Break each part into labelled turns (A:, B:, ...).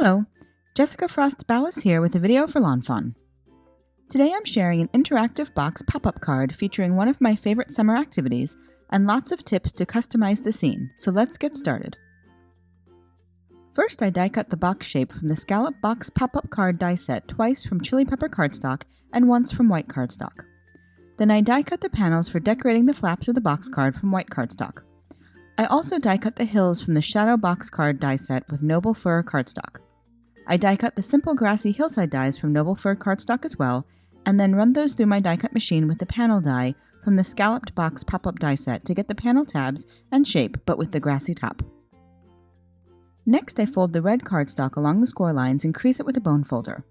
A: Hello, Jessica Frost Ballas here with a video for lawnfawn. Today I'm sharing an interactive box pop-up card featuring one of my favorite summer activities and lots of tips to customize the scene, so let's get started. First, I die cut the box shape from the Scalloped box pop-up card die set twice from chili pepper cardstock and once from white cardstock. Then I die cut the panels for decorating the flaps of the box card from white cardstock. I also die cut the hills from the shadow box card die set with noble fir cardstock. I die cut the simple grassy hillside dies from noble fir cardstock as well, and then run those through my die cut machine with the panel die from the Scalloped box pop-up die set to get the panel tabs and shape, but with the grassy top. Next, I fold the red cardstock along the score lines and crease it with a bone folder.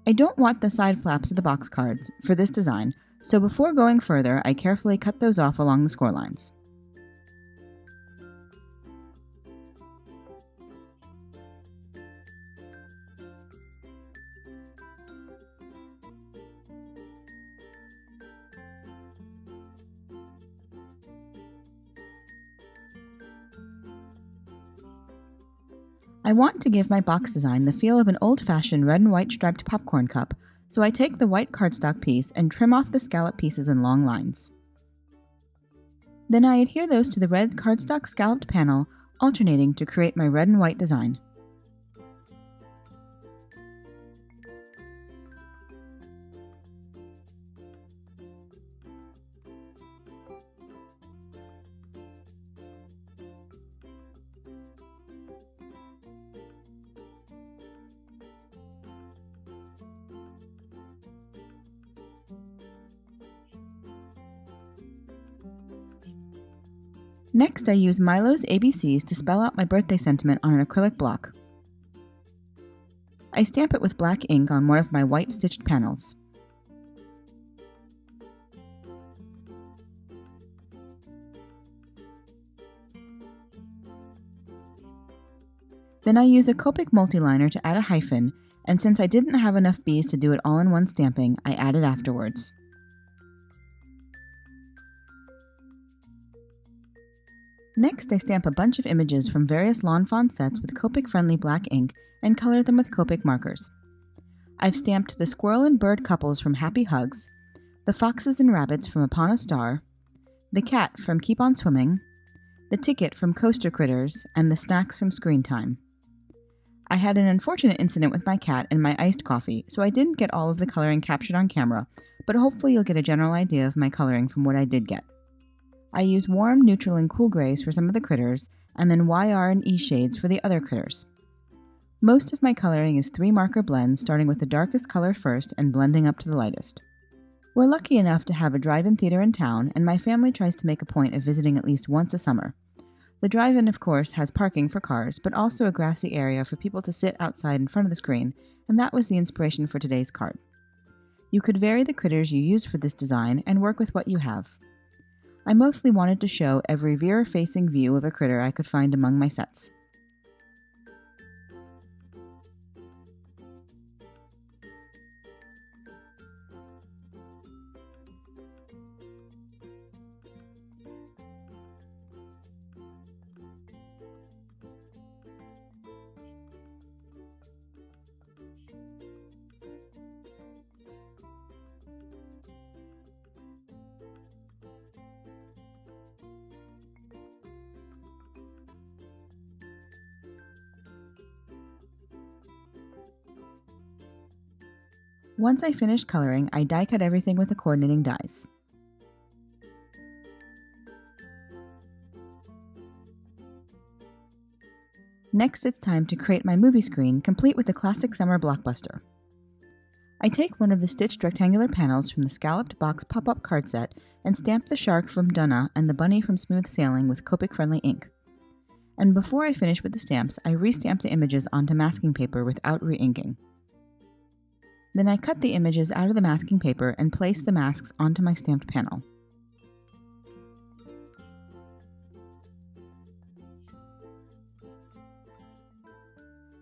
A: I don't want the side flaps of the box cards for this design, so before going further, I carefully cut those off along the score lines. I want to give my box design the feel of an old-fashioned red and white striped popcorn cup, so I take the white cardstock piece and trim off the scallop pieces in long lines. Then I adhere those to the red cardstock scalloped panel, alternating to create my red and white design. Next, I use Milo's ABCs to spell out my birthday sentiment on an acrylic block. I stamp it with black ink on one of my white stitched panels. Then I use a Copic multiliner to add a hyphen, and since I didn't have enough bees to do it all in one stamping, I added afterwards. Next, I stamp a bunch of images from various lawnfawn sets with Copic-friendly black ink and color them with Copic markers. I've stamped the squirrel and bird couples from Happy Hugs, the foxes and rabbits from Upon a Star, the cat from Keep on Swimming, the ticket from Coaster Critters, and the snacks from Screen Time. I had an unfortunate incident with my cat and my iced coffee, so I didn't get all of the coloring captured on camera, but hopefully you'll get a general idea of my coloring from what I did get. I use warm, neutral, and cool grays for some of the critters, and then YR and E shades for the other critters. Most of my coloring is 3 marker blends, starting with the darkest color first and blending up to the lightest. We're lucky enough to have a drive-in theater in town, and my family tries to make a point of visiting at least once a summer. The drive-in, of course, has parking for cars, but also a grassy area for people to sit outside in front of the screen, and that was the inspiration for today's card. You could vary the critters you use for this design and work with what you have. I mostly wanted to show every rear-facing view of a critter I could find among my sets. Once I finished coloring, I die cut everything with the coordinating dies. Next, it's time to create my movie screen, complete with the classic summer blockbuster. I take one of the stitched rectangular panels from the Scalloped box pop-up card set and stamp the shark from Duh-Nuh and the bunny from Smooth Sailing with Copic-friendly ink. And before I finish with the stamps, I re-stamp the images onto masking paper without re-inking. Then I cut the images out of the masking paper and place the masks onto my stamped panel.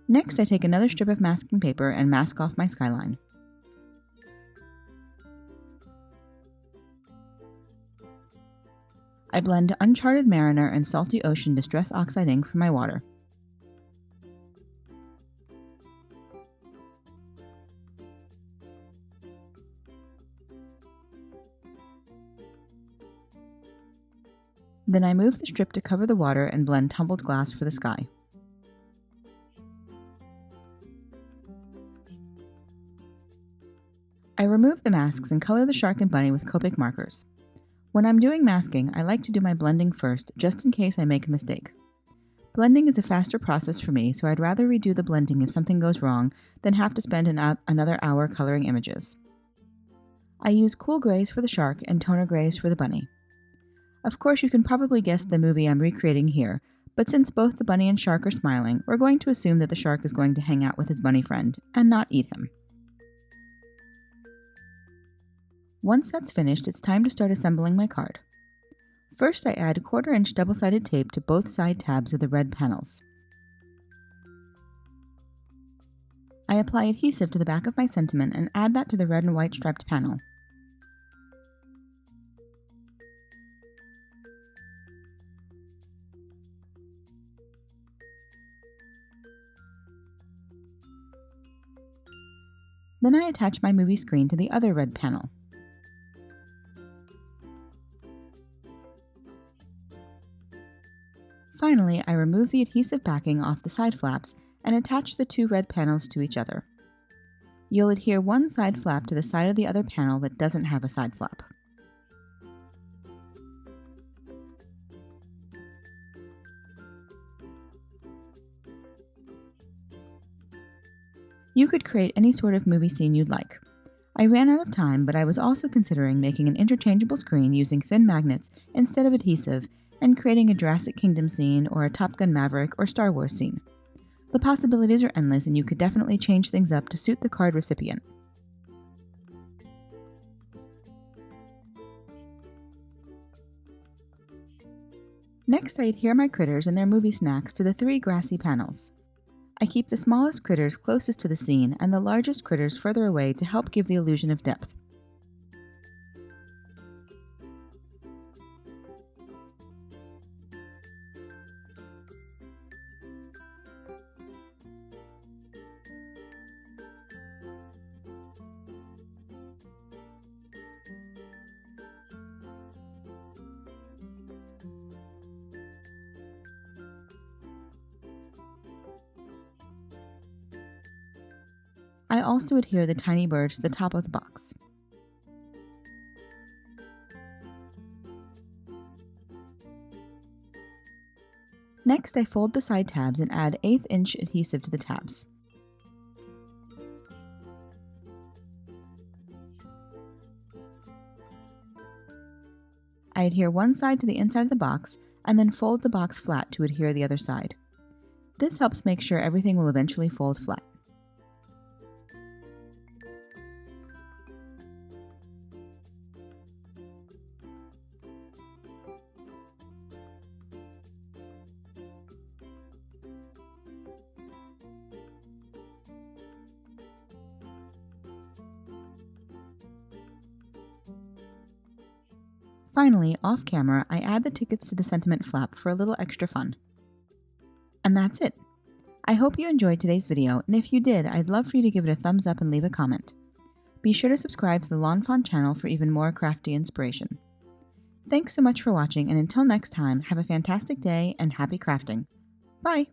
A: Next, I take another strip of masking paper and mask off my skyline. I blend Uncharted Mariner and Salty Ocean Distress Oxide ink for my water. Then I move the strip to cover the water and blend tumbled glass for the sky. I remove the masks and color the shark and bunny with Copic markers. When I'm doing masking, I like to do my blending first, just in case I make a mistake. Blending is a faster process for me, so I'd rather redo the blending if something goes wrong than have to spend another hour coloring images. I use cool grays for the shark and toner grays for the bunny. Of course, you can probably guess the movie I'm recreating here, but since both the bunny and shark are smiling, we're going to assume that the shark is going to hang out with his bunny friend and not eat him. Once that's finished, it's time to start assembling my card. First, I add 1/4-inch double-sided tape to both side tabs of the red panels. I apply adhesive to the back of my sentiment and add that to the red and white striped panel. Then I attach my movie screen to the other red panel. Finally, I remove the adhesive backing off the side flaps and attach the two red panels to each other. You'll adhere one side flap to the side of the other panel that doesn't have a side flap. You could create any sort of movie scene you'd like. I ran out of time, but I was also considering making an interchangeable screen using thin magnets instead of adhesive and creating a Jurassic Kingdom scene or a Top Gun Maverick or Star Wars scene. The possibilities are endless, and you could definitely change things up to suit the card recipient. Next, I adhere my critters and their movie snacks to the 3 Grassy panels. I keep the smallest critters closest to the scene and the largest critters further away to help give the illusion of depth. I also adhere the tiny bird to the top of the box. Next, I fold the side tabs and add 1/8-inch adhesive to the tabs. I adhere one side to the inside of the box and then fold the box flat to adhere the other side. This helps make sure everything will eventually fold flat. Finally, off camera, I add the tickets to the sentiment flap for a little extra fun. And that's it. I hope you enjoyed today's video, and if you did, I'd love for you to give it a thumbs up and leave a comment. Be sure to subscribe to the lawnfawn channel for even more crafty inspiration. Thanks so much for watching, and until next time, have a fantastic day and happy crafting. Bye!